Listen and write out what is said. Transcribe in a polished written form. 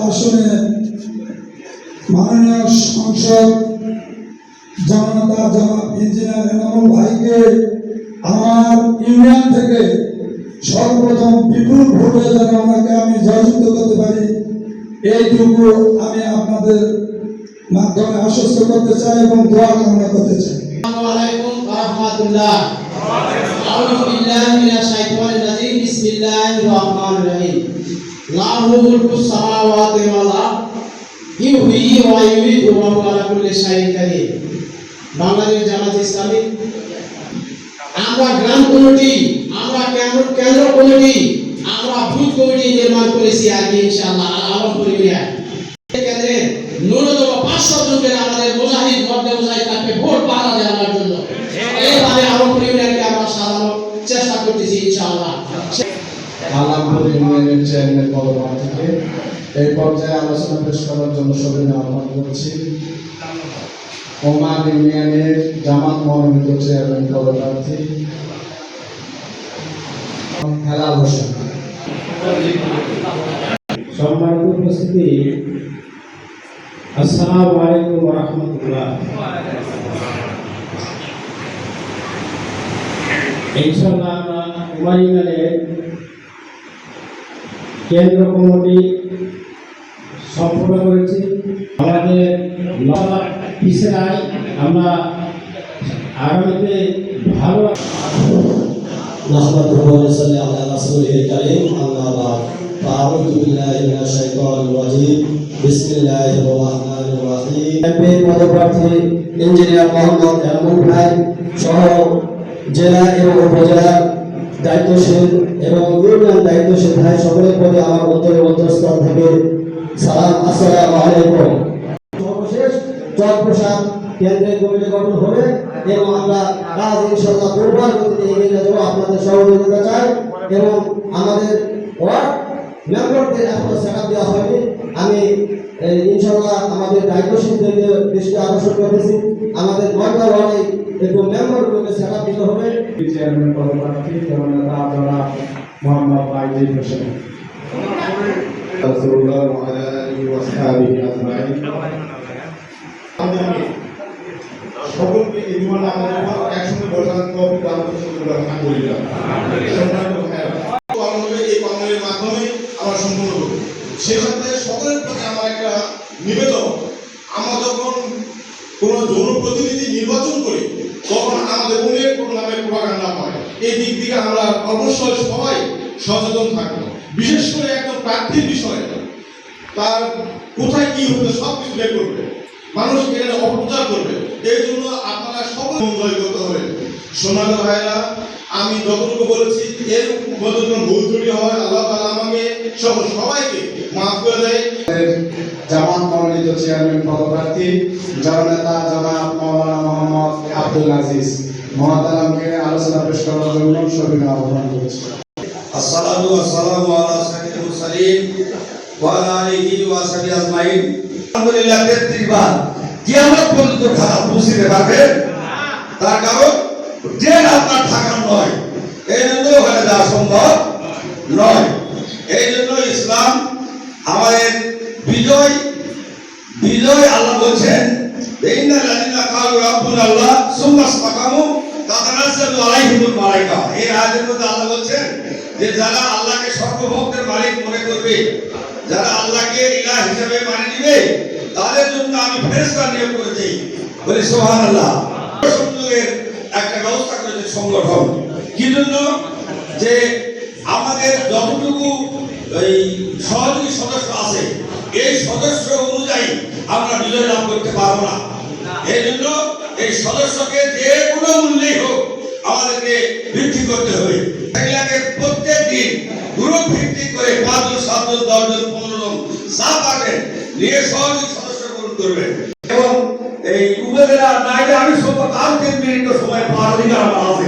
আসনে মাননীয় সংসদ জনতা জনাব ইঞ্জিনিয়ার এনামুল ভাইকে আমার ইউনিয়ন থেকে সর্বপ্রথম বিপুল ভোটে যেন ওনাকে আমি জয়যুক্ত করতে পারি, এইটুকু আমি আপনাদের মাধ্যমে আশ্বস্ত করতে চাই এবং দোয়া কামনা করতে চাই। আসসালামু আলাইকুম ওয়া রাহমাতুল্লাহ। আউযু বিল্লাহি মিনাশ শাইতানির রাজিম। বিসমিল্লাহির রহমানির রহিম। লাহু মুলকুস সামাওয়াতি ওয়াল আরদ ইউহয়ি ওয়া ইউমীতু ওয়া হুয়া আলা কুল্লি শাইইন কাদির। বাংলাদেশ জামাত ইসলামী, আমরা গ্রাম কমিটি, আমরা কেন্দ্র কমিটি, আমরা বুথ কমিটি নির্মাণ করেছি আর কি ইনশাআল্লাহ আলহামদুলিল্লাহ। কেন্দ্রে ন্যূনতম 500 জনকে আমাদের মুজাহিদ মধ্যে মুজাহিদ তাকে ভোট পাহারা দেওয়ার জন্য এইভাবে আলহামদুলিল্লাহকে আমরা সাজানোর চেষ্টা করতেছি ইনশাআল্লাহ। আলমপুর ইউনিয়নের চেয়ারম্যান পদপ্রার্থীকে এই পর্যায়ে আলোচনা পেশ করার জন্য সবাই আহ্বান করছি। ওমান ইউনিয়নের জামাত মনোনীত চেয়ারম্যান পদপ্রার্থী হেলাল হোসেন। সম্মানিত উপস্থিতি, আসসালামু আলাইকুম ওয়া রাহমাতুল্লাহ। ইনশাআল্লাহ আমরা ওমান ইউনিয়নের কেন্দ্র কমিটি সম্পূর্ণ করেছি। আমাদের পিছায় আমরা আগামীতে ভালো পদপ্রার্থী ইঞ্জিনিয়ার মোহাম্মদ এনামুল ভাই সহ জেলা এবং উপজেলা দায়িত্বশীল এবং ইউনিয়ন দায়িত্বশীল ভাই সকলের প্রতি আমার অন্তরস্থল থেকে সালাম, আসসালামু আলাইকুম। সর্বশেষ চট্টগ্রাম কেন্দ্রের কমিটি গঠন হবে এবং আমরা কাজ ইনশাআল্লাহ পূর্বার গতিতে এগিয়ে যাব। আপনাদের সহযোগিতা চাই এবং আমাদের ওয়ার্ড মেম্বারদের এখনো সেটআপ দেওয়া হয়নি। আমি ইনশাআল্লাহ আমাদের দায়িত্বশীলদেরকে দৃষ্টি আকর্ষণ করতেছি, আমাদের 9টা ওয়ার্ডে একটু মেম্বারগুলোকে সেটআপ দিতে হবে। চেয়ারম্যান পদপ্রার্থী জননেতা জনাব মোহাম্মদ বাইজিদ হোসেন। রাসূলুল্লাহ ওয়া আলা আলিহি ওয়া সাহবিহি আজমাইন। সকলকে এই জীবনে আমাদের একসঙ্গে বসার তৌফিক দান করুন আলহামদুলিল্লাহ। সম্মানিত ভাইরা, এই কর্মের মাধ্যমে আমরা সম্পূর্ণ করব। সেই সাথে সকলের প্রতি আমার একটা নিবেদন, আমরা যখন কোনো জনপ্রতিনিধি নির্বাচন করি তখন আমাদের অনেক নামের প্রোপাগান্ডা হয়। এই দিক থেকে আমরা অবশ্যই সবাই সচেতন থাকবো। বিশেষ করে একজন প্রার্থীর বিষয়ে তার কোথায় কি হতে সব কিছু বের করবে, মানুষ এখানে অপপ্রচার করবে। এই জন্য আপনারা সকল জয় করতে হবে। সম্মানিত ভাইরা, আমি যতটুকু বলেছি এর মধ্যে যখন ভুল ত্রুটি হয় আল্লাহ তাআলা আমাকে সবাইকে মাফ করে দেয়। জামাত মনোনীত চেয়ারম্যান পদপ্রার্থী জননেতা জনাব মাওলানা মোহাম্মদ আব্দুল আজিজ মহতারামকে আলোচনা পেশ করার জন্য সবিনয় আহ্বান করছি। আসসালাতু ওয়াসসালামু আলা সাইয়্যিদিল মুরসালিন ওয়া আলা আলিহি ওয়া সাহবিহি আজমাইন। আলহামদুলিল্লাহ 33 বার কিয়ামত পর্যন্ত খারাপ বুঝিতে পারবে, তার কারণ যে আপনার থাকার নয়, এই জন্য ওখানে যাওয়া সম্ভব নয়। এই জন্য ইসলাম আমাদের বিজয় আল্লাহ বলছেন ইন্নাল্লাযীনা ক্বালু রাব্বুনাল্লাহ সুম্মা ইসতাকামু তাতানাজ্জালু আলাইহিমুল মালায়েকা। এই আয়াতের মধ্যে আল্লাহ বলছেন যে যারা আল্লাহকে সর্বভোগের মালিক মনে করবে, যারা আল্লাহকে ইলাহ হিসেবে মানে নিবে, তাদের জন্য আমি ফেরেশতা নিয়োগ করে দেই। বলি সুবহানাল্লাহ। সংযোগের একটা ব্যবস্থা করেছে সংগঠন, কি জন্য? যে আমাদের যতটুকু এই সহযোগী সদস্য আছে এই সদস্য অনুযায়ী আমরা বিজয় লাভ করতে পারবো না। এই জন্য এই সদস্যকে যে কোনো মূল্যেই হোক আমাদেরকে বৃদ্ধি করতে হবে। এগুলাকে প্রত্যেক দিন গ্রুপ ভিত্তিক করে 5 জন 7 জন 10 জন 15 জন যা পারবেন নিয়ে সহযোগী সদস্য গ্রহণ করবেন। এবং এই উপজেলা নাইলে আমি সব 3 মিনিট সময় পাওয়ার অধিকার আমার আছে।